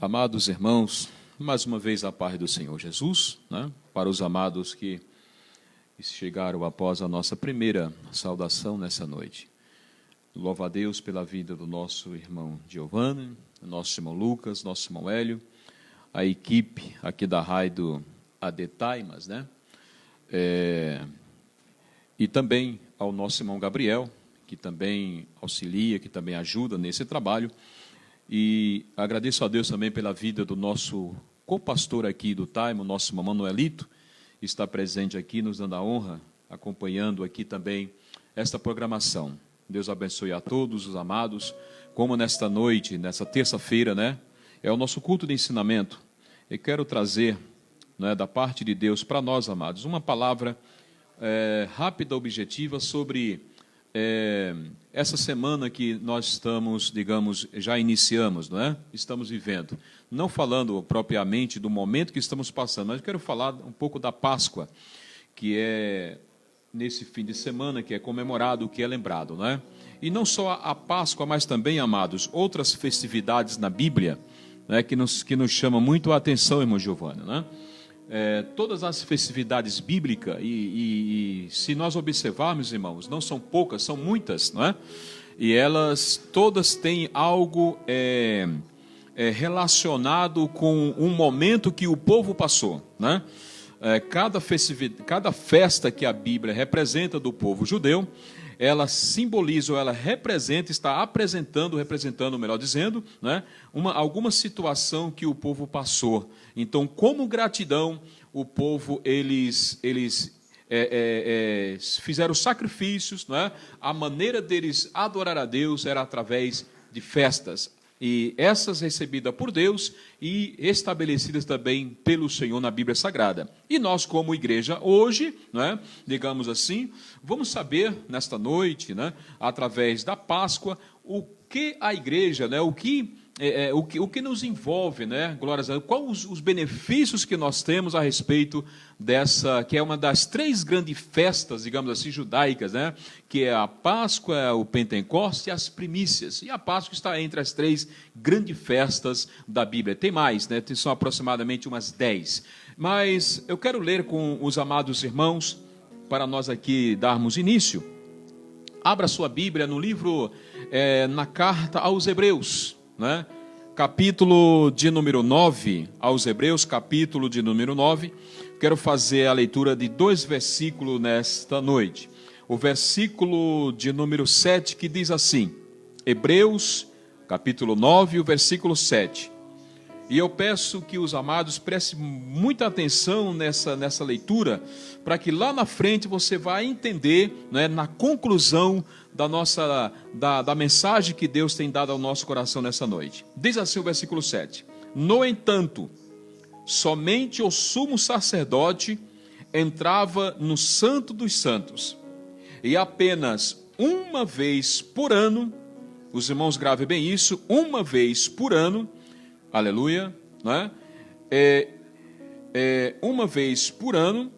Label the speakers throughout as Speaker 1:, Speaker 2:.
Speaker 1: Amados irmãos, mais uma vez a paz do Senhor Jesus, né? Para os amados que chegaram após a nossa primeira saudação nessa noite. Louva a Deus pela vida do nosso irmão Giovanni, nosso irmão Lucas, nosso irmão Hélio, a equipe aqui da Raio Adetaimas, né? E também ao nosso irmão Gabriel, que também auxilia, que também ajuda nesse trabalho. E agradeço a Deus também pela vida do nosso co-pastor aqui do Taimo, nosso irmão Manuelito, que está presente aqui, nos dando a honra, acompanhando aqui também esta programação. Deus abençoe a todos os amados, como nesta noite, nessa terça-feira, né? É o nosso culto de ensinamento. Eu quero trazer, né, da parte de Deus para nós, amados, uma palavra rápida, objetiva, sobre essa semana que nós estamos, digamos, já iniciamos, não é? Estamos vivendo. Não falando propriamente do momento que estamos passando, mas eu quero falar um pouco da Páscoa, que é nesse fim de semana, que é comemorado, que é lembrado, não é? E não só a Páscoa, mas também, amados, outras festividades na Bíblia, né, que nos chamam muito a atenção, irmão Giovanni, né? Todas as festividades bíblicas, e se nós observarmos, irmãos, não são poucas, são muitas, não é? E elas todas têm algo relacionado com um momento que o povo passou, né? Cada festa que a Bíblia representa do povo judeu, ela simboliza, ou ela representa, está representando, melhor dizendo, né, alguma situação que o povo passou. Então, como gratidão, o povo, eles fizeram sacrifícios, né? A maneira deles adorar a Deus era através de festas. E essas recebidas por Deus e estabelecidas também pelo Senhor na Bíblia Sagrada. E nós, como igreja, hoje, né, digamos assim, vamos saber nesta noite, né, através da Páscoa, o que a igreja, né, o que nos envolve, né, glórias a Deus, quais os benefícios que nós temos a respeito dessa, que é uma das três grandes festas, digamos assim, judaicas, né, que é a Páscoa, o Pentecostes e as primícias. E a Páscoa está entre as três grandes festas da Bíblia. Tem mais, né, são aproximadamente umas 10. Mas eu quero ler com os amados irmãos, para nós aqui darmos início. Abra sua Bíblia no livro, na carta aos Hebreus, né? Capítulo de número 9, aos Hebreus, capítulo de número 9. Quero fazer a leitura de 2 versículos nesta noite. O versículo de número 7, que diz assim, Hebreus, capítulo 9, o versículo 7. E eu peço que os amados prestem muita atenção nessa leitura, para que lá na frente você vá entender, né, na conclusão da mensagem que Deus tem dado ao nosso coração nessa noite. Diz assim o versículo 7. No entanto, somente o sumo sacerdote entrava no Santo dos Santos, e apenas uma vez por ano, os irmãos gravem bem isso, uma vez por ano, aleluia, né? Uma vez por ano,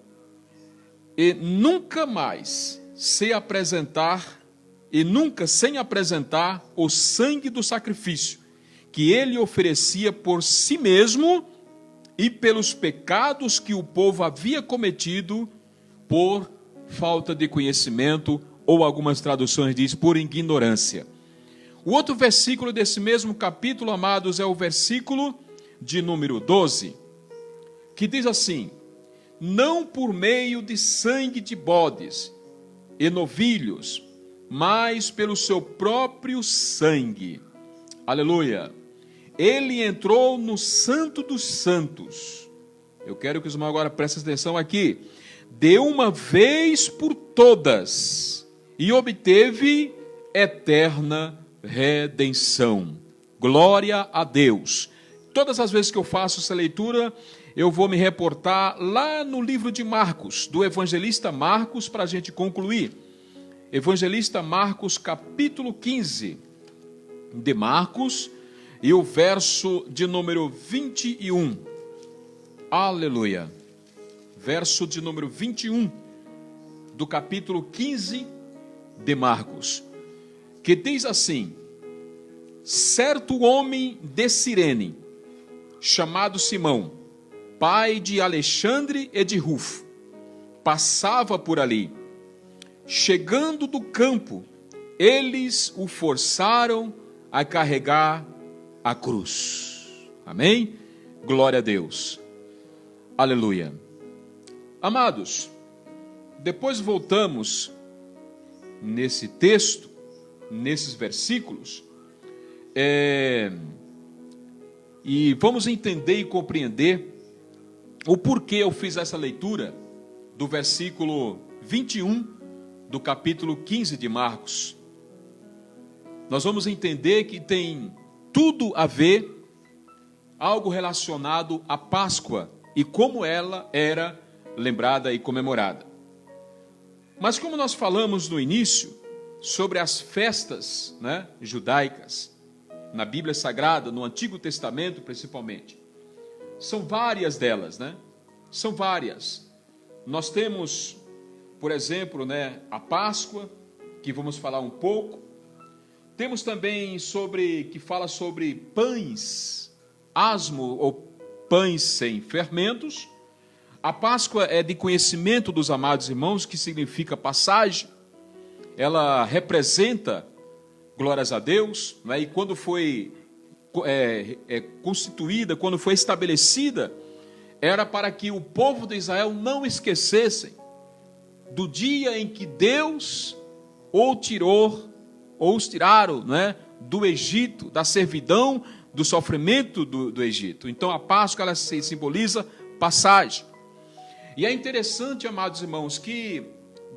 Speaker 1: e nunca mais sem apresentar o sangue do sacrifício que ele oferecia por si mesmo e pelos pecados que o povo havia cometido por falta de conhecimento, ou algumas traduções diz por ignorância. O outro versículo desse mesmo capítulo, amados, é o versículo de número 12, que diz assim, não por meio de sangue de bodes e novilhos, mas pelo seu próprio sangue. Aleluia. Ele entrou no Santo dos Santos. Eu quero que os irmãos agora prestem atenção aqui. De uma vez por todas, e obteve eterna redenção. Glória a Deus. Todas as vezes que eu faço essa leitura, eu vou me reportar lá no livro de Marcos, do evangelista Marcos, para a gente concluir. Evangelista Marcos, capítulo 15 de Marcos, e o verso de número 21. Aleluia. Verso de número 21 do capítulo 15 de Marcos, que diz assim, certo homem de Cirene, chamado Simão, pai de Alexandre e de Rufo, passava por ali. Chegando do campo, eles o forçaram a carregar a cruz. Amém? Glória a Deus. Aleluia. Amados, depois voltamos nesse texto, nesses versículos, e vamos entender e compreender o porquê eu fiz essa leitura do versículo 21 do capítulo 15 de Marcos. Nós vamos entender que tem tudo a ver, algo relacionado à Páscoa e como ela era lembrada e comemorada. Mas como nós falamos no início sobre as festas, né, judaicas, na Bíblia Sagrada, no Antigo Testamento principalmente, são várias delas, né? São várias. Nós temos, por exemplo, né, a Páscoa, que vamos falar um pouco. Temos também que fala sobre pães asmo ou pães sem fermentos. A Páscoa é de conhecimento dos amados irmãos, que significa passagem. Ela representa, glórias a Deus, né? E quando foi constituída, quando foi estabelecida, era para que o povo de Israel não esquecessem do dia em que Deus os tiraram, né, do Egito, da servidão, do sofrimento do Egito. Então a Páscoa ela simboliza passagem. E é interessante, amados irmãos, que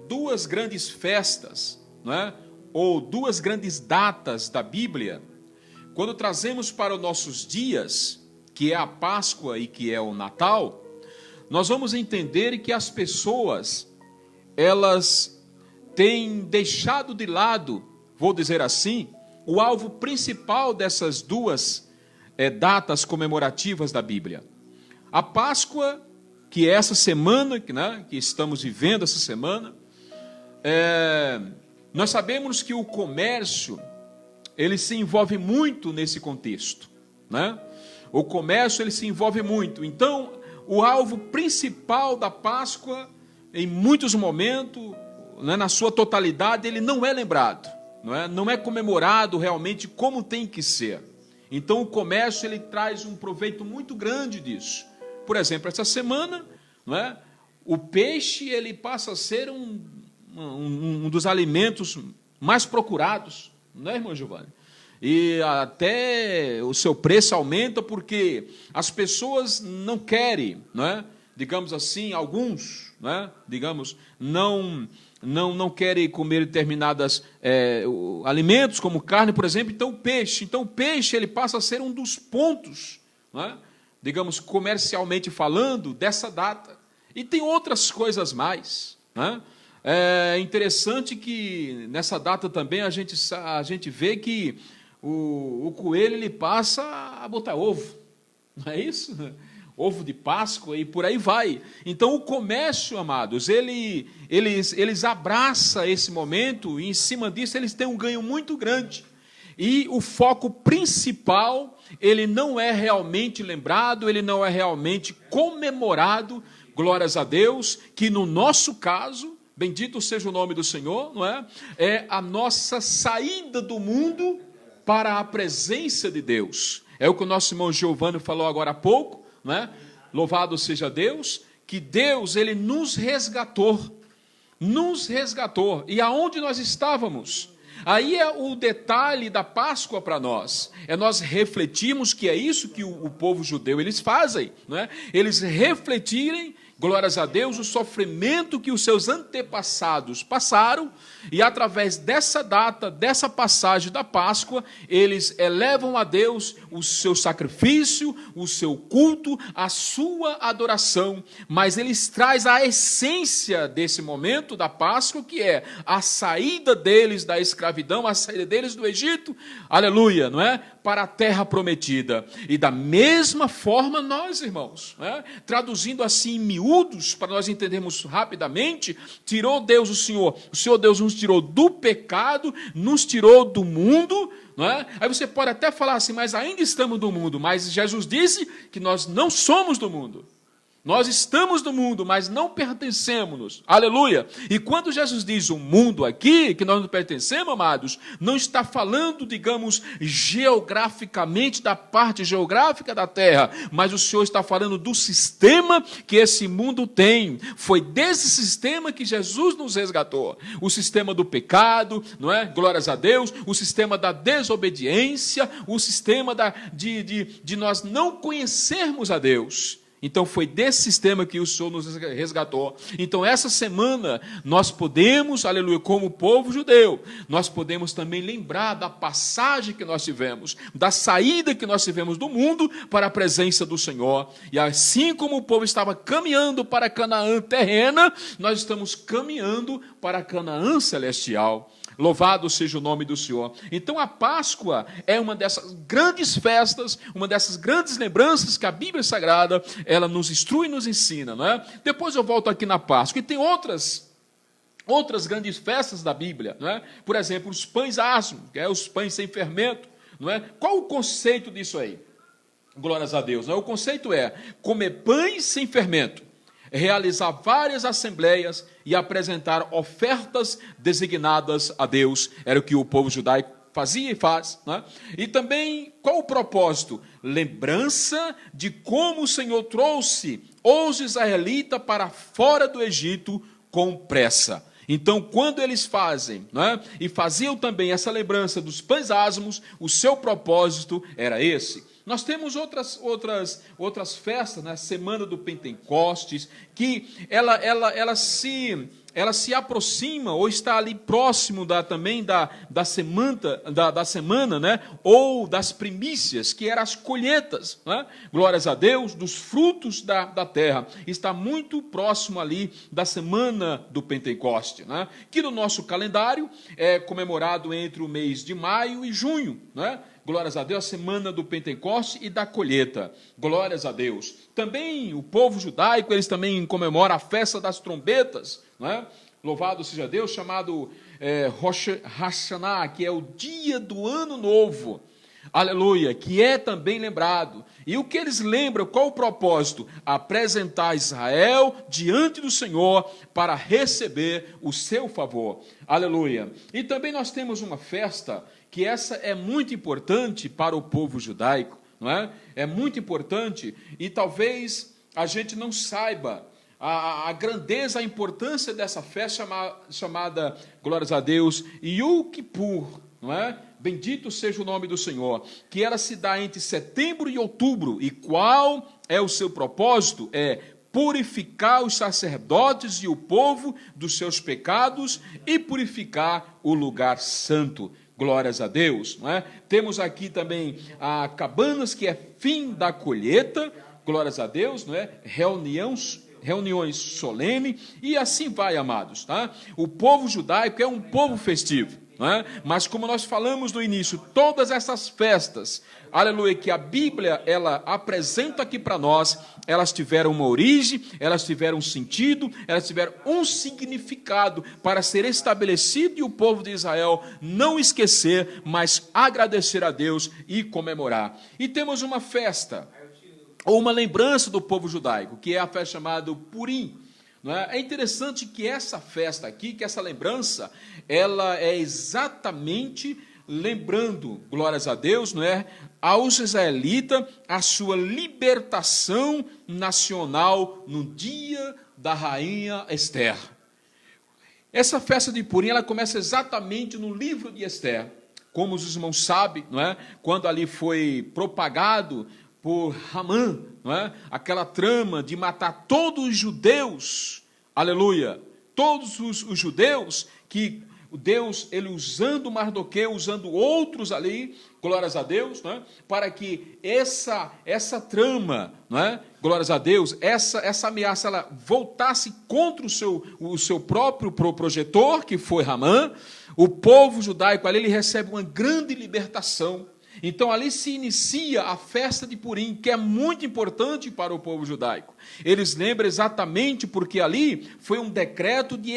Speaker 1: duas grandes festas, né, ou duas grandes datas da Bíblia, quando trazemos para os nossos dias, que é a Páscoa e que é o Natal, nós vamos entender que as pessoas, elas têm deixado de lado, vou dizer assim, o alvo principal dessas duas datas comemorativas da Bíblia. A Páscoa, que é essa semana, né, que estamos vivendo essa semana, nós sabemos que o comércio, ele se envolve muito nesse contexto, né? O comércio, ele se envolve muito. Então, o alvo principal da Páscoa, em muitos momentos, né, na sua totalidade, ele não é lembrado, não é comemorado realmente como tem que ser. Então, o comércio, ele traz um proveito muito grande disso. Por exemplo, essa semana, né, o peixe, ele passa a ser um dos alimentos mais procurados, não é, irmão Giovanni? E até o seu preço aumenta porque as pessoas não querem, né? Digamos assim, alguns, né? Digamos, não querem comer determinados alimentos, como carne, por exemplo. Então o peixe ele passa a ser um dos pontos, né? Digamos, comercialmente falando, dessa data. E tem outras coisas mais, né? É interessante que nessa data também a gente vê que o coelho ele passa a botar ovo, não é isso? Ovo de Páscoa e por aí vai. Então o comércio, amados, eles abraçam esse momento e em cima disso eles têm um ganho muito grande. E o foco principal, ele não é realmente lembrado, ele não é realmente comemorado, glórias a Deus, que no nosso caso, bendito seja o nome do Senhor, não é? É a nossa saída do mundo para a presença de Deus. É o que o nosso irmão Giovanni falou agora há pouco, não é? Louvado seja Deus, que Deus, ele nos resgatou. E aonde nós estávamos? Aí é o detalhe da Páscoa para nós. Nós refletirmos que é isso que o povo judeu, eles fazem, não é? Eles refletirem, glórias a Deus, o sofrimento que os seus antepassados passaram, e através dessa data, dessa passagem da Páscoa, eles elevam a Deus o seu sacrifício, o seu culto, a sua adoração, mas eles trazem a essência desse momento da Páscoa, que é a saída deles da escravidão, a saída deles do Egito, aleluia, não é? para a terra prometida. E da mesma forma nós, irmãos, né? Traduzindo assim em miúdos, para nós entendermos rapidamente, tirou Deus o Senhor Deus nos tirou do pecado, nos tirou do mundo, não é? Aí você pode até falar assim, mas ainda estamos no mundo, mas Jesus disse que nós não somos do mundo. Nós estamos no mundo, mas não pertencemos. Aleluia! E quando Jesus diz o mundo aqui, que nós não pertencemos, amados, não está falando, digamos, geograficamente da parte geográfica da terra, mas o Senhor está falando do sistema que esse mundo tem. Foi desse sistema que Jesus nos resgatou. O sistema do pecado, não é? Glórias a Deus. O sistema da desobediência, o sistema de nós não conhecermos a Deus. Então foi desse sistema que o Senhor nos resgatou. Então essa semana nós podemos, aleluia, como povo judeu, nós podemos também lembrar da passagem que nós tivemos, da saída que nós tivemos do mundo para a presença do Senhor. E assim como o povo estava caminhando para a Canaã terrena, nós estamos caminhando para a Canaã celestial. Louvado seja o nome do Senhor. Então a Páscoa é uma dessas grandes festas, uma dessas grandes lembranças que a Bíblia Sagrada, ela nos instrui e nos ensina, não é? Depois eu volto aqui na Páscoa, e tem outras grandes festas da Bíblia, não é? Por exemplo, os pães asmos, que é os pães sem fermento, não é? Qual o conceito disso aí? Glórias a Deus, não é? O conceito é comer pães sem fermento, realizar várias assembleias e apresentar ofertas designadas a Deus. Era o que o povo judaico fazia e faz, né? E também, qual o propósito? Lembrança de como o Senhor trouxe os israelitas para fora do Egito com pressa. Então, quando eles fazem, né, e faziam também essa lembrança dos pães asmos, o seu propósito era esse. Nós temos outras festas, né? Semana do Pentecostes, que ela se aproxima, ou está ali próximo também da semana, né? Ou das primícias, que eram as colheitas, né? Glórias a Deus, dos frutos da terra. Está muito próximo ali da semana do Pentecoste, né? Que no nosso calendário é comemorado entre o mês de maio e junho, né? Glórias a Deus, a semana do Pentecoste e da colheita. Glórias a Deus. Também o povo judaico, eles também comemoram a festa das trombetas, não é? Louvado seja Deus, chamado Rosh Hashanah, que é o dia do ano novo. Aleluia, que é também lembrado. E o que eles lembram, qual o propósito? Apresentar Israel diante do Senhor para receber o seu favor. Aleluia. E também nós temos uma festa que essa é muito importante para o povo judaico, não é? É muito importante e talvez a gente não saiba a grandeza, a importância dessa festa chamada, glórias a Deus, Yom Kippur, não é? Bendito seja o nome do Senhor, que ela se dá entre setembro e outubro. E qual é o seu propósito? É purificar os sacerdotes e o povo dos seus pecados e purificar o lugar santo. Glórias a Deus, não é? Temos aqui também a cabanas, que é fim da colheita, glórias a Deus, não é? Reuniões solenes, e assim vai, amados, tá? O povo judaico é um povo festivo, não é? Mas como nós falamos no início, todas essas festas, aleluia, que a Bíblia, ela apresenta aqui para nós, elas tiveram uma origem, elas tiveram um sentido, elas tiveram um significado para ser estabelecido e o povo de Israel não esquecer, mas agradecer a Deus e comemorar. E temos uma festa, ou uma lembrança do povo judaico, que é a festa chamada Purim. Não é? É interessante que essa festa aqui, que essa lembrança, ela é exatamente lembrando, glórias a Deus, não é? Aos israelitas a sua libertação nacional no dia da rainha Esther. Essa festa de Purim, ela começa exatamente no livro de Esther. Como os irmãos sabem, não é? Quando ali foi propagado por Hamã, não é? Aquela trama de matar todos os judeus, aleluia, todos os judeus, que Deus, ele usando Mardoqueu, usando outros ali, glórias a Deus, não é? Para que essa trama, não é? Glórias a Deus, essa ameaça, ela voltasse contra o seu próprio projetor, que foi Hamã. O povo judaico ali, ele recebe uma grande libertação. Então ali se inicia a festa de Purim, que é muito importante para o povo judaico. Eles lembram exatamente porque ali foi um decreto de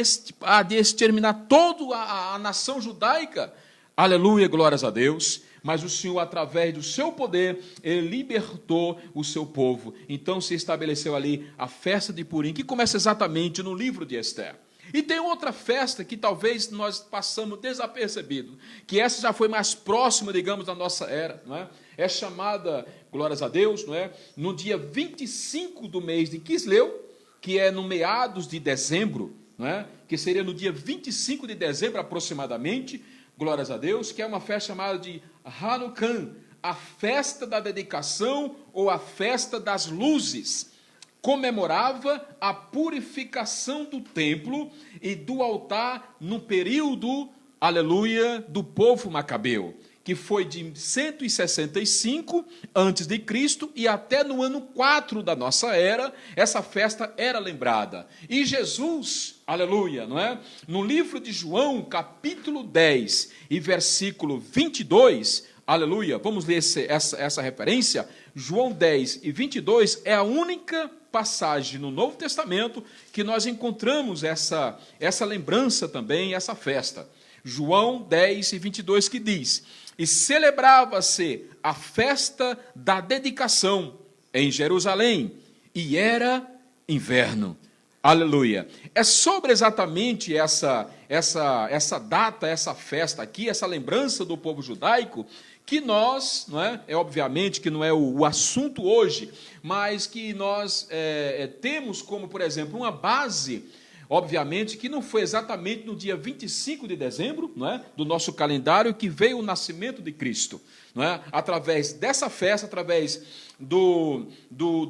Speaker 1: exterminar toda a nação judaica. Aleluia, glórias a Deus. Mas o Senhor, através do seu poder, ele libertou o seu povo. Então se estabeleceu ali a festa de Purim, que começa exatamente no livro de Esther. E tem outra festa que talvez nós passamos desapercebido, que essa já foi mais próxima, digamos, da nossa era, não é? É chamada, glórias a Deus, não é? No dia 25 do mês de Quisleu, que é no meados de dezembro, não é? Que seria no dia 25 de dezembro aproximadamente, glórias a Deus, que é uma festa chamada de Hanukkah, a festa da dedicação ou a festa das luzes. Comemorava a purificação do templo e do altar no período, aleluia, do povo macabeu, que foi de 165 a.C. e até no ano 4 da nossa era, essa festa era lembrada. E Jesus, aleluia, não é? No livro de João, capítulo 10 e versículo 22, aleluia, vamos ler essa referência. João 10 e 22 é a única passagem no Novo Testamento que nós encontramos essa lembrança também, essa festa. João 10 e 22 que diz: e celebrava-se a festa da dedicação em Jerusalém, e era inverno. Aleluia. É sobre exatamente essa data, essa festa aqui, essa lembrança do povo judaico, que nós, não é obviamente que não é o assunto hoje, mas que nós temos como, por exemplo, uma base, obviamente, que não foi exatamente no dia 25 de dezembro, não é, do nosso calendário, que veio o nascimento de Cristo, não é? Através dessa festa, através do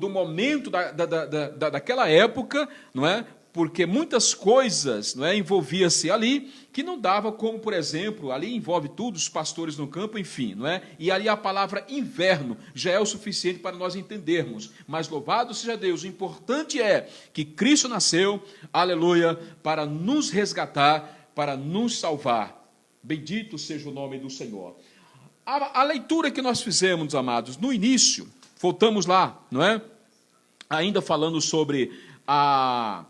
Speaker 1: momento daquela época, não é? Porque muitas coisas, não é, envolvia-se ali, que não dava como, por exemplo, ali envolve tudo, os pastores no campo, enfim, não é? E ali a palavra inverno já é o suficiente para nós entendermos. Mas louvado seja Deus, o importante é que Cristo nasceu, aleluia, para nos resgatar, para nos salvar. Bendito seja o nome do Senhor. A leitura que nós fizemos, amados, no início, voltamos lá, não é? Ainda falando sobre a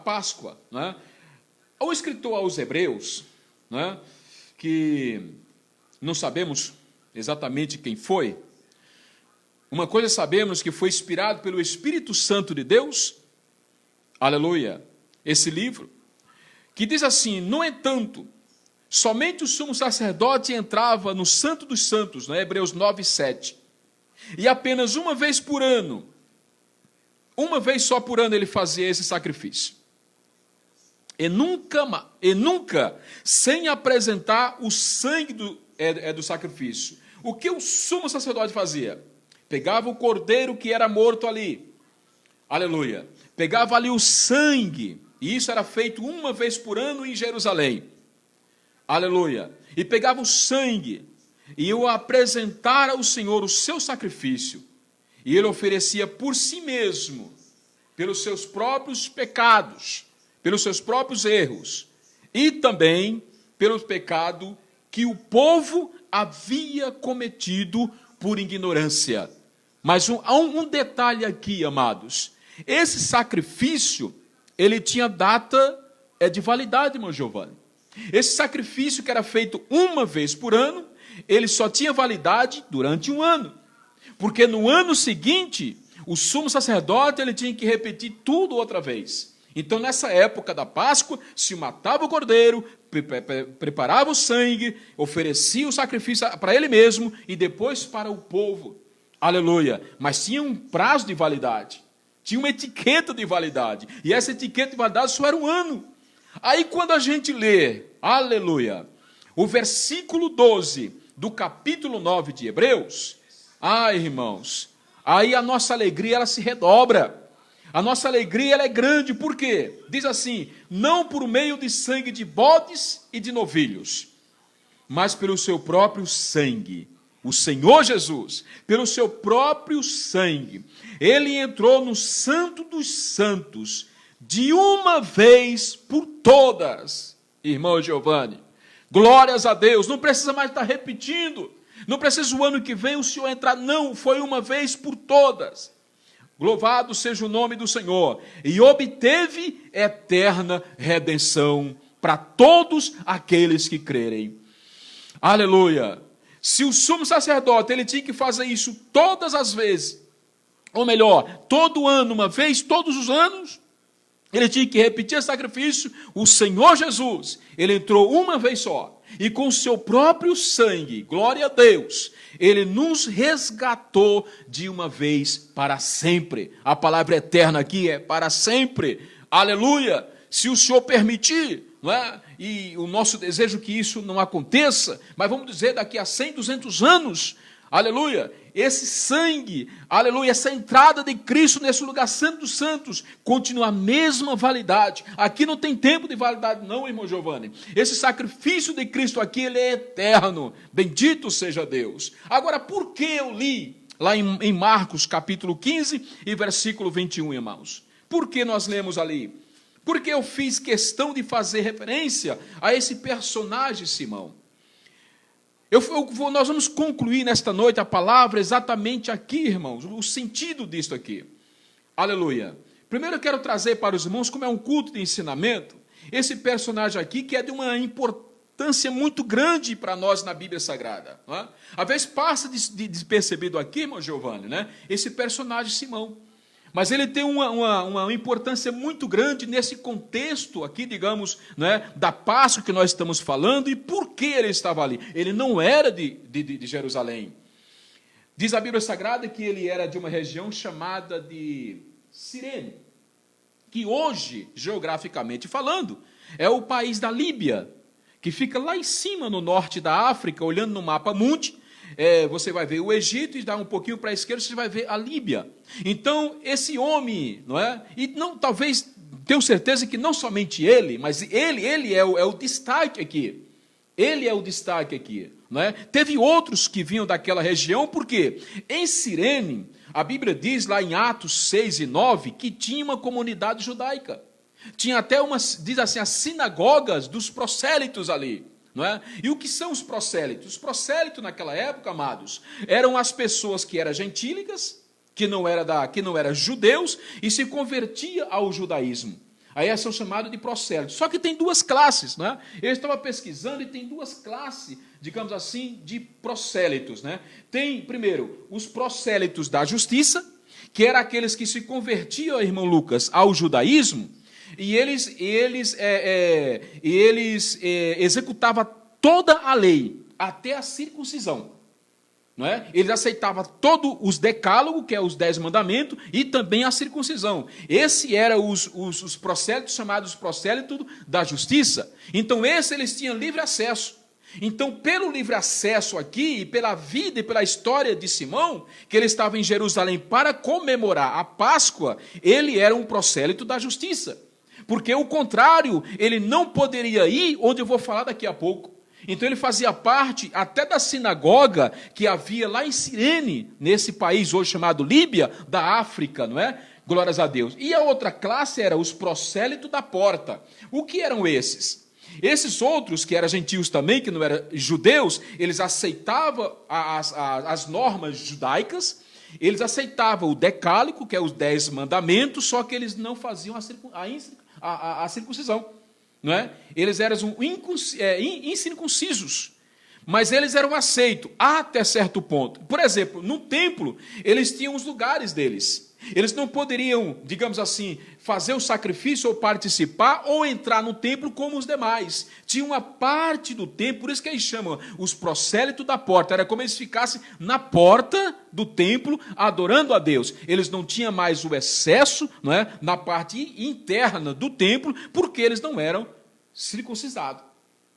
Speaker 1: Páscoa, não é? O escritor aos Hebreus, não é? Que não sabemos exatamente quem foi, uma coisa sabemos, que foi inspirado pelo Espírito Santo de Deus, aleluia, esse livro, que diz assim: no entanto, somente o sumo sacerdote entrava no Santo dos Santos, não é? Hebreus 9, 7, e apenas uma vez por ano, uma vez só por ano ele fazia esse sacrifício. E nunca sem apresentar o sangue do sacrifício. O que o sumo sacerdote fazia? Pegava o cordeiro que era morto ali, aleluia, pegava ali o sangue, e isso era feito uma vez por ano em Jerusalém, aleluia, e pegava o sangue, e eu apresentar ao Senhor o seu sacrifício, e ele oferecia por si mesmo, pelos seus próprios pecados, pelos seus próprios erros, e também pelo pecado que o povo havia cometido por ignorância. Mas há um detalhe aqui, amados. Esse sacrifício, ele tinha data de validade, irmão Giovanni. Esse sacrifício que era feito uma vez por ano, ele só tinha validade durante um ano. Porque no ano seguinte, o sumo sacerdote ele tinha que repetir tudo outra vez. Então, nessa época da Páscoa, se matava o cordeiro, preparava o sangue, oferecia o sacrifício para ele mesmo e depois para o povo. Aleluia. Mas tinha um prazo de validade. Tinha uma etiqueta de validade. E essa etiqueta de validade só era um ano. Aí, quando a gente lê, aleluia, o versículo 12 do capítulo 9 de Hebreus, ai, irmãos, aí a nossa alegria ela se redobra. A nossa alegria ela é grande, por quê? Diz assim: não por meio de sangue de bodes e de novilhos, mas pelo seu próprio sangue. O Senhor Jesus, pelo seu próprio sangue, ele entrou no Santo dos Santos, de uma vez por todas. Irmão Giovanni, glórias a Deus, não precisa mais estar repetindo. Não precisa o ano que vem o Senhor entrar, não, foi uma vez por todas. Louvado seja o nome do Senhor. E obteve eterna redenção para todos aqueles que crerem. Aleluia. Se o sumo sacerdote, ele tinha que fazer isso todas as vezes, ou melhor, todo ano, uma vez, todos os anos, ele tinha que repetir o sacrifício. O Senhor Jesus, ele entrou uma vez só, e com o seu próprio sangue, glória a Deus, ele nos resgatou de uma vez para sempre. A palavra eterna aqui é para sempre. Aleluia. Se o Senhor permitir, não é? E o nosso desejo é que isso não aconteça, mas vamos dizer daqui a 100, 200 anos, aleluia, esse sangue, aleluia, essa entrada de Cristo nesse lugar santo dos santos, continua a mesma validade. Aqui não tem tempo de validade não, irmão Giovanni. Esse sacrifício de Cristo aqui, ele é eterno. Bendito seja Deus. Agora, por que eu li lá em Marcos capítulo 15 e versículo 21, irmãos? Por que nós lemos ali? Porque eu fiz questão de fazer referência a esse personagem Simão. Nós vamos concluir nesta noite a palavra exatamente aqui, irmãos, o sentido disso aqui. Aleluia. Primeiro eu quero trazer para os irmãos, como é um culto de ensinamento, esse personagem aqui que é de uma importância muito grande para nós na Bíblia Sagrada. Não é? Às vezes passa despercebido aqui, irmão Giovanni, né? Esse personagem Simão. Mas ele tem uma importância muito grande nesse contexto aqui, digamos, né, da Páscoa que nós estamos falando, e por que ele estava ali? Ele não era de Jerusalém. Diz a Bíblia Sagrada que ele era de uma região chamada de Cirene, que hoje, geograficamente falando, é o país da Líbia, que fica lá em cima no norte da África, olhando no mapa mundi. Você vai ver o Egito e dá um pouquinho para a esquerda, você vai ver a Líbia. Então, esse homem, não é? E não, talvez, tenho certeza que não somente ele, mas ele é o destaque aqui. Ele é o destaque aqui, não é? Teve outros que vinham daquela região, porque em Cirene, a Bíblia diz lá em Atos 6 e 9, que tinha uma comunidade judaica. Tinha até diz assim, as sinagogas dos prosélitos ali. Não é? E o que são os prosélitos? Os prosélitos naquela época, amados, eram as pessoas que eram gentílicas, que não eram judeus, e se convertia ao judaísmo. Aí são chamados de prosélitos. Só que tem duas classes, né? Eu estava pesquisando e tem duas classes, digamos assim, de prosélitos, né? Tem, primeiro, os prosélitos da justiça, que eram aqueles que se convertiam, irmão Lucas, ao judaísmo, e eles executavam toda a lei, até a circuncisão. Não é? Eles aceitavam todos os decálogos, que é os 10 mandamentos, e também a circuncisão. Esse eram os prosélitos, chamados prosélitos da justiça. Então, eles tinham livre acesso. Então, pelo livre acesso aqui, e pela vida e pela história de Simão, que ele estava em Jerusalém para comemorar a Páscoa, ele era um prosélito da justiça. Porque o contrário, ele não poderia ir onde eu vou falar daqui a pouco. Então ele fazia parte até da sinagoga que havia lá em Cirene, nesse país hoje chamado Líbia, da África, não é? Glórias a Deus. E a outra classe era os prosélitos da porta. O que eram esses? Esses outros, que eram gentios também, que não eram judeus, eles aceitavam as normas judaicas, eles aceitavam o decálico, que é os 10 mandamentos, só que eles não faziam a circuncisão, não é? Eles eram incircuncisos, mas eles eram aceitos até certo ponto. Por exemplo, no templo, eles tinham os lugares deles. Eles não poderiam, digamos assim, fazer o sacrifício ou participar ou entrar no templo como os demais. Tinha uma parte do templo, por isso que eles chamam os prosélitos da porta. Era como eles ficassem na porta do templo adorando a Deus. Eles não tinham mais o excesso, não é, na parte interna do templo, porque eles não eram circuncidados.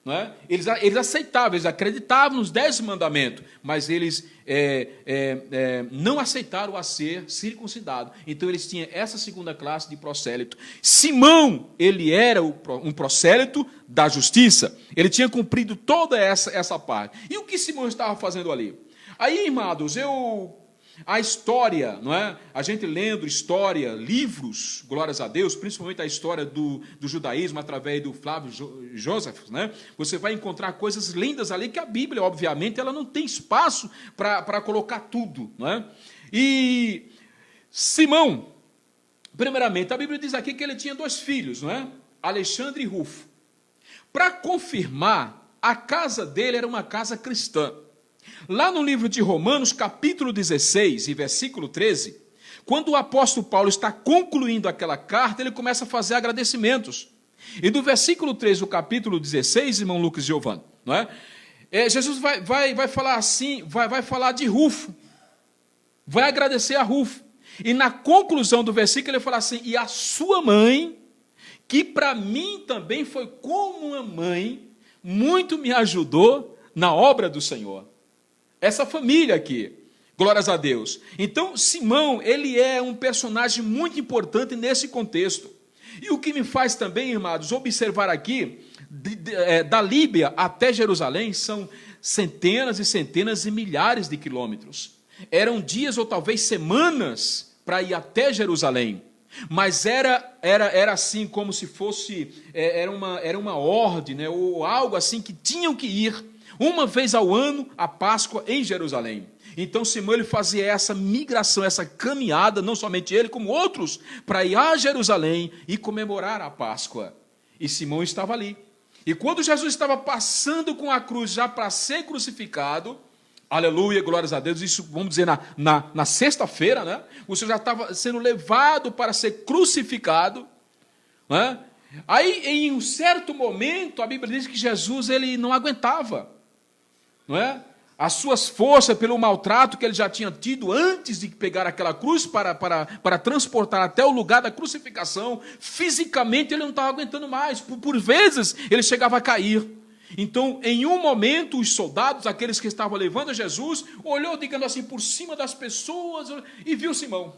Speaker 1: Não é? Eles aceitavam, eles acreditavam nos 10 mandamentos, mas eles não aceitaram a ser circuncidados. Então eles tinham essa segunda classe de prosélito. Simão, ele era um prosélito da justiça. Ele tinha cumprido toda essa parte. E o que Simão estava fazendo ali? Aí, irmãos, A história, não é? A gente lendo história, livros, glórias a Deus, principalmente a história do judaísmo através do Flávio Joseph, né? Você vai encontrar coisas lindas ali que a Bíblia, obviamente, ela não tem espaço para colocar tudo, não é? E Simão, primeiramente, a Bíblia diz aqui que ele tinha 2 filhos, não é? Alexandre e Rufo. Para confirmar, a casa dele era uma casa cristã. Lá no livro de Romanos, capítulo 16 e versículo 13, quando o apóstolo Paulo está concluindo aquela carta, ele começa a fazer agradecimentos. E do versículo 13 do capítulo 16, irmão Lucas e Giovanni, não é? Jesus vai falar assim, vai falar de Rufo, vai agradecer a Rufo. E na conclusão do versículo ele fala assim, e a sua mãe, que para mim também foi como uma mãe, muito me ajudou na obra do Senhor. Essa família aqui, glórias a Deus. Então, Simão, ele é um personagem muito importante nesse contexto. E o que me faz também, irmãos, observar aqui, da Líbia até Jerusalém, são centenas e centenas e milhares de quilômetros. Eram dias ou talvez semanas para ir até Jerusalém. Mas era assim como se fosse, era uma ordem, né, ou algo assim que tinham que ir uma vez ao ano, a Páscoa em Jerusalém. Então Simão ele fazia essa migração, essa caminhada, não somente ele, como outros, para ir a Jerusalém e comemorar a Páscoa. E Simão estava ali. E quando Jesus estava passando com a cruz já para ser crucificado, aleluia, glórias a Deus, isso vamos dizer na sexta-feira, né? O Senhor já estava sendo levado para ser crucificado, né? Aí em um certo momento a Bíblia diz que Jesus ele não aguentava, não é? As suas forças pelo maltrato que ele já tinha tido antes de pegar aquela cruz para transportar até o lugar da crucificação, fisicamente ele não estava aguentando mais, por vezes ele chegava a cair. Então, em um momento, os soldados, aqueles que estavam levando Jesus, olhou, digamos assim, por cima das pessoas e viu Simão.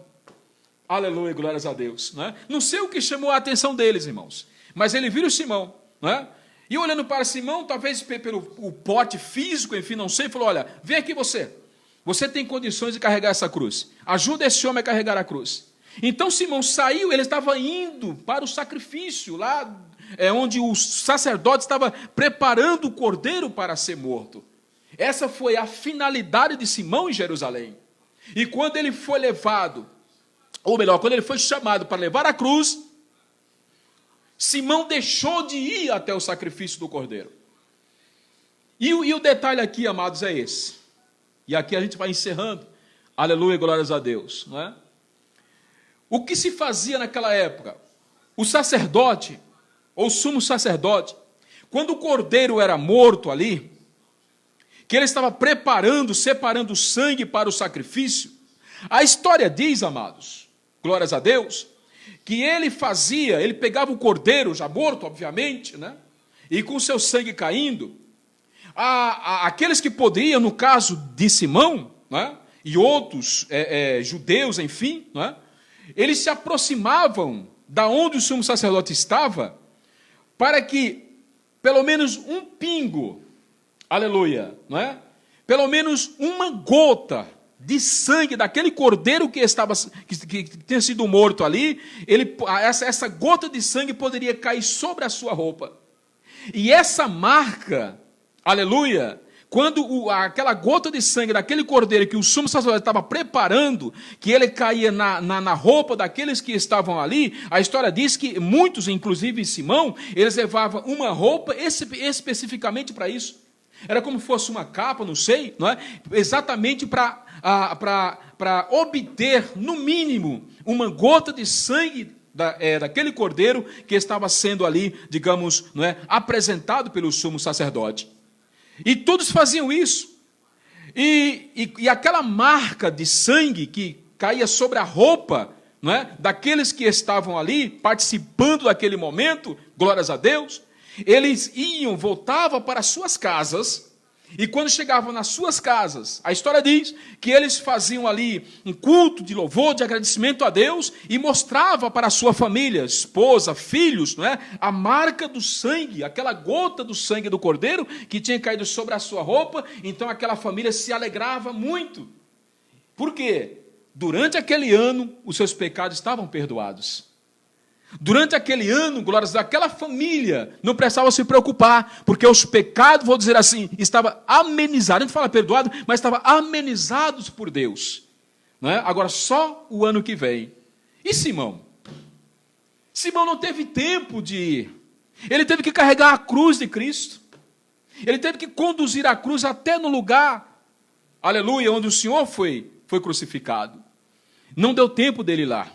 Speaker 1: Aleluia, glórias a Deus. Não é? Não sei o que chamou a atenção deles, irmãos, mas ele viu Simão, não é? E olhando para Simão, talvez pelo pote físico, enfim, não sei, falou, olha, vem aqui você tem condições de carregar essa cruz, ajuda esse homem a carregar a cruz. Então Simão saiu, ele estava indo para o sacrifício, lá onde o sacerdote estava preparando o cordeiro para ser morto. Essa foi a finalidade de Simão em Jerusalém. E quando ele foi levado, ou melhor, quando ele foi chamado para levar a cruz, Simão deixou de ir até o sacrifício do cordeiro. E o detalhe aqui, amados, é esse. E aqui a gente vai encerrando. Aleluia, glórias a Deus. Não é? O que se fazia naquela época? O sacerdote, ou sumo sacerdote, quando o cordeiro era morto ali, que ele estava preparando, separando o sangue para o sacrifício, a história diz, amados, glórias a Deus, que ele pegava o cordeiro, já morto, obviamente, né? E com o seu sangue caindo, aqueles que poderiam, no caso de Simão, né? E outros judeus, enfim, né? Eles se aproximavam da onde o sumo sacerdote estava, para que pelo menos um pingo, aleluia, não é? Pelo menos uma gota de sangue daquele cordeiro que tinha sido morto ali, essa gota de sangue poderia cair sobre a sua roupa. E essa marca, aleluia, quando aquela gota de sangue daquele cordeiro que o sumo sacerdote estava preparando, que ele caía na roupa daqueles que estavam ali, a história diz que muitos, inclusive Simão, eles levavam uma roupa especificamente para isso. Era como se fosse uma capa, não sei, não é? Exatamente para obter, no mínimo, uma gota de sangue daquele cordeiro que estava sendo ali, digamos, não é, apresentado pelo sumo sacerdote. E todos faziam isso. E aquela marca de sangue que caía sobre a roupa, não é, daqueles que estavam ali, participando daquele momento, glórias a Deus, eles voltavam para suas casas, e quando chegavam nas suas casas, a história diz que eles faziam ali um culto de louvor, de agradecimento a Deus, e mostrava para a sua família, esposa, filhos, não é? A marca do sangue, aquela gota do sangue do cordeiro que tinha caído sobre a sua roupa. Então aquela família se alegrava muito. Por quê? Durante aquele ano, os seus pecados estavam perdoados. Durante aquele ano, glórias daquela família, não precisava se preocupar, porque os pecados, vou dizer assim, estavam amenizados, a gente fala perdoado, mas estavam amenizados por Deus. Não é? Agora, só o ano que vem. E Simão? Simão não teve tempo de ir. Ele teve que carregar a cruz de Cristo. Ele teve que conduzir a cruz até no lugar, aleluia, onde o Senhor foi crucificado. Não deu tempo dele ir lá.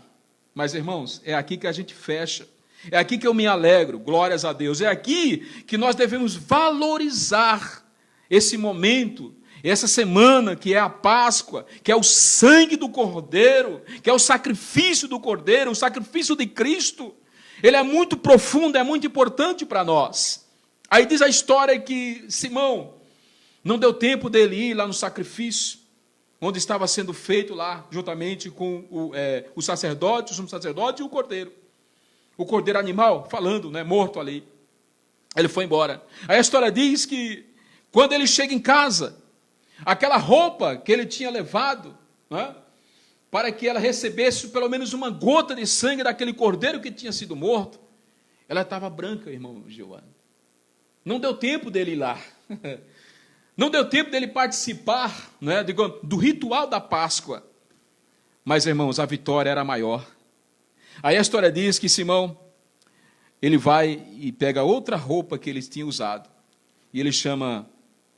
Speaker 1: Mas, irmãos, é aqui que a gente fecha. É aqui que eu me alegro, glórias a Deus. É aqui que nós devemos valorizar esse momento, essa semana que é a Páscoa, que é o sangue do Cordeiro, que é o sacrifício do Cordeiro, o sacrifício de Cristo. Ele é muito profundo, é muito importante para nós. Aí diz a história que Simão não deu tempo dele ir lá no sacrifício, onde estava sendo feito lá, juntamente com o sacerdote, o sumo sacerdote e o cordeiro. O cordeiro animal, falando, né, morto ali. Ele foi embora. Aí a história diz que, quando ele chega em casa, aquela roupa que ele tinha levado, né, para que ela recebesse pelo menos uma gota de sangue daquele cordeiro que tinha sido morto, ela estava branca, irmão Giovanni. Não deu tempo dele ir lá. Não deu tempo dele participar, né, do ritual da Páscoa. Mas, irmãos, a vitória era maior. Aí a história diz que Simão, ele vai e pega outra roupa que ele tinha usado. E ele chama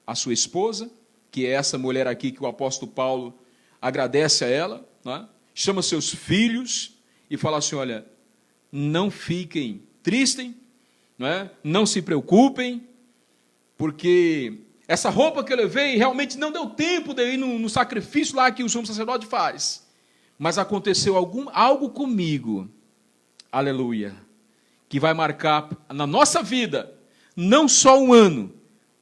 Speaker 1: a sua esposa, que é essa mulher aqui que o apóstolo Paulo agradece a ela, né, chama seus filhos e fala assim, olha, não fiquem tristes, não se preocupem, porque essa roupa que eu levei realmente não deu tempo de ir no sacrifício lá que o sumo sacerdote faz. Mas aconteceu algo comigo, aleluia, que vai marcar na nossa vida, não só um ano,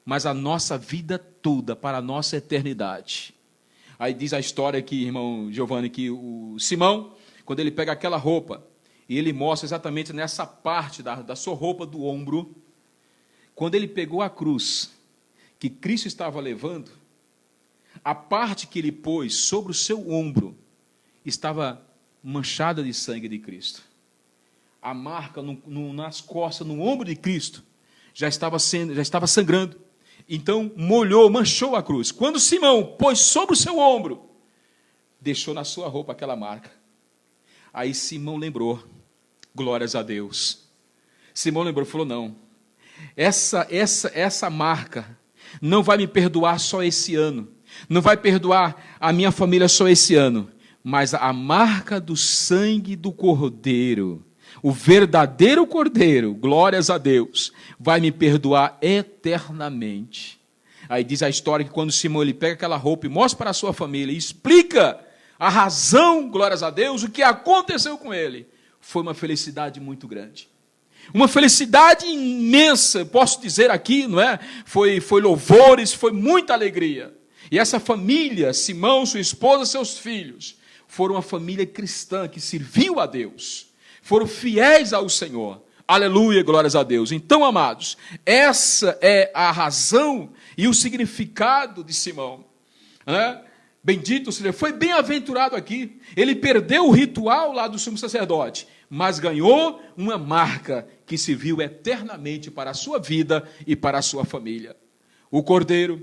Speaker 1: mas a nossa vida toda, para a nossa eternidade. Aí diz a história aqui, irmão Giovanni, que o Simão, quando ele pega aquela roupa, e ele mostra exatamente nessa parte da sua roupa do ombro, quando ele pegou a cruz que Cristo estava levando, a parte que ele pôs sobre o seu ombro estava manchada de sangue de Cristo. A marca nas costas, no ombro de Cristo, já estava sangrando. Então molhou, manchou a cruz. Quando Simão pôs sobre o seu ombro, deixou na sua roupa aquela marca. Aí Simão lembrou, glórias a Deus. Simão lembrou, falou, não, essa marca não vai me perdoar só esse ano, não vai perdoar a minha família só esse ano, mas a marca do sangue do Cordeiro, o verdadeiro Cordeiro, glórias a Deus, vai me perdoar eternamente. Aí diz a história que quando Simão ele pega aquela roupa e mostra para a sua família, e explica a razão, glórias a Deus, o que aconteceu com ele, foi uma felicidade muito grande. Uma felicidade imensa, posso dizer aqui, não é? Foi louvores, foi muita alegria. E essa família, Simão, sua esposa, seus filhos, foram uma família cristã que serviu a Deus. Foram fiéis ao Senhor. Aleluia, glórias a Deus. Então, amados, essa é a razão e o significado de Simão. Bendito seja, foi bem-aventurado aqui. Ele perdeu o ritual lá do sumo sacerdote, mas ganhou uma marca que serviu eternamente para a sua vida e para a sua família. O Cordeiro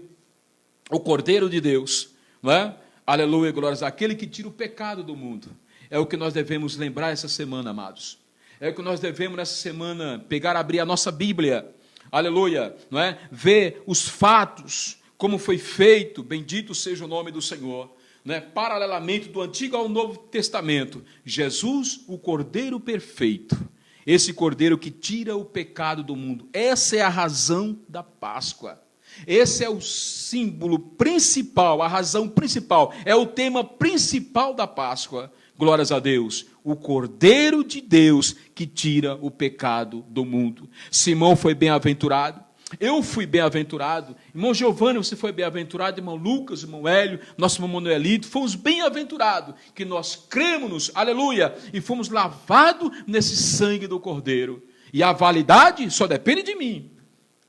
Speaker 1: de Deus, não é? Aleluia, glórias, aquele que tira o pecado do mundo. É o que nós devemos lembrar essa semana, amados. É o que nós devemos nessa semana abrir a nossa Bíblia, aleluia, não é? Ver os fatos, como foi feito, bendito seja o nome do Senhor, né? Paralelamente do Antigo ao Novo Testamento, Jesus, o Cordeiro perfeito, esse Cordeiro que tira o pecado do mundo. Essa é a razão da Páscoa. Esse é o símbolo principal, a razão principal, é o tema principal da Páscoa. Glórias a Deus, o Cordeiro de Deus que tira o pecado do mundo. Simão foi bem-aventurado, eu fui bem-aventurado, irmão Giovanni, você foi bem-aventurado, irmão Lucas, irmão Hélio, nosso irmão Manuelito, fomos bem-aventurados, que nós cremos, aleluia, e fomos lavados nesse sangue do Cordeiro. E a validade só depende de mim.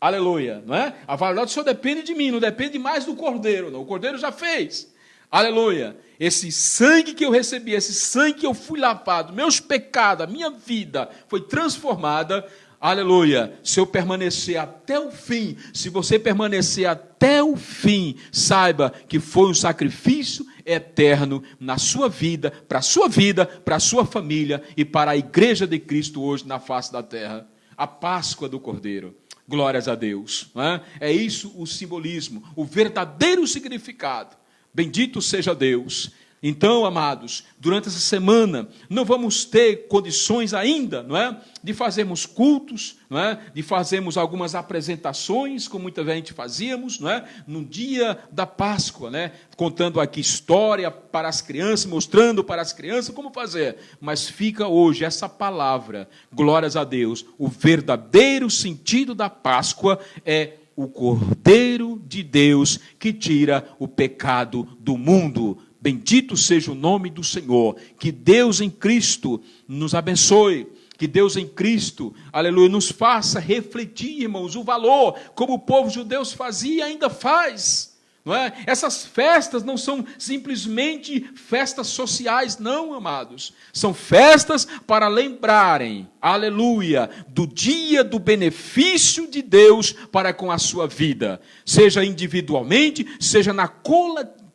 Speaker 1: Aleluia, não é? A validade só depende de mim, não depende mais do Cordeiro, não. O Cordeiro já fez. aleluia, esse sangue que eu recebi, esse sangue que eu fui lavado, meus pecados, a minha vida foi transformada, aleluia, se eu permanecer até o fim, se você permanecer até o fim, saiba que foi um sacrifício eterno na sua vida, para a sua família e para a igreja de Cristo hoje na face da terra. A Páscoa do Cordeiro. Glórias a Deus. Não é? É isso o simbolismo, o verdadeiro significado. Bendito seja Deus. Então, amados, durante essa semana, não vamos ter condições ainda, não é? De fazermos cultos, não é? De fazermos algumas apresentações, como muita gente fazíamos, não é? No dia da Páscoa, né? Contando aqui história para as crianças, mostrando para as crianças como fazer. Mas fica hoje essa palavra, glórias a Deus, o verdadeiro sentido da Páscoa é o Cordeiro de Deus que tira o pecado do mundo. Bendito seja o nome do Senhor. Que Deus em Cristo nos abençoe. Que Deus em Cristo, aleluia, nos faça refletir, irmãos, o valor, como o povo judeu fazia e ainda faz. Não é? Essas festas não são simplesmente festas sociais, não, amados. São festas para lembrarem, aleluia, do dia do benefício de Deus para com a sua vida. Seja individualmente, seja na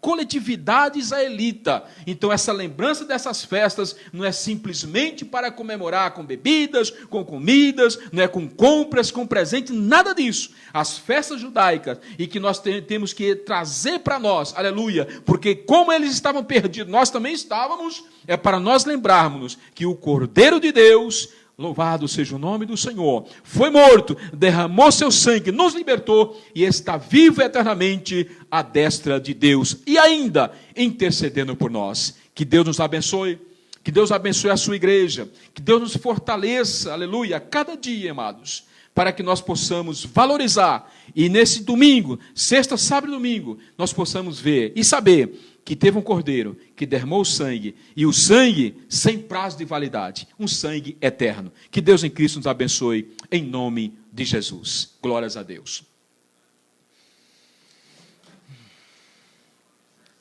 Speaker 1: coletividade israelita. Então essa lembrança dessas festas não é simplesmente para comemorar com bebidas, com comidas, não é com compras, com presente, nada disso. As festas judaicas, e que nós temos que trazer para nós, aleluia, porque como eles estavam perdidos, nós também estávamos, é para nós lembrarmos que o Cordeiro de Deus, louvado seja o nome do Senhor, foi morto, derramou seu sangue, nos libertou e está vivo eternamente à destra de Deus e ainda intercedendo por nós. Que Deus nos abençoe, que Deus abençoe a sua igreja, que Deus nos fortaleça, aleluia, a cada dia, amados, para que nós possamos valorizar e nesse domingo, sexta, sábado e domingo, nós possamos ver e saber que teve um cordeiro que derramou o sangue, e o sangue sem prazo de validade, um sangue eterno. Que Deus em Cristo nos abençoe, em nome de Jesus. Glórias a Deus.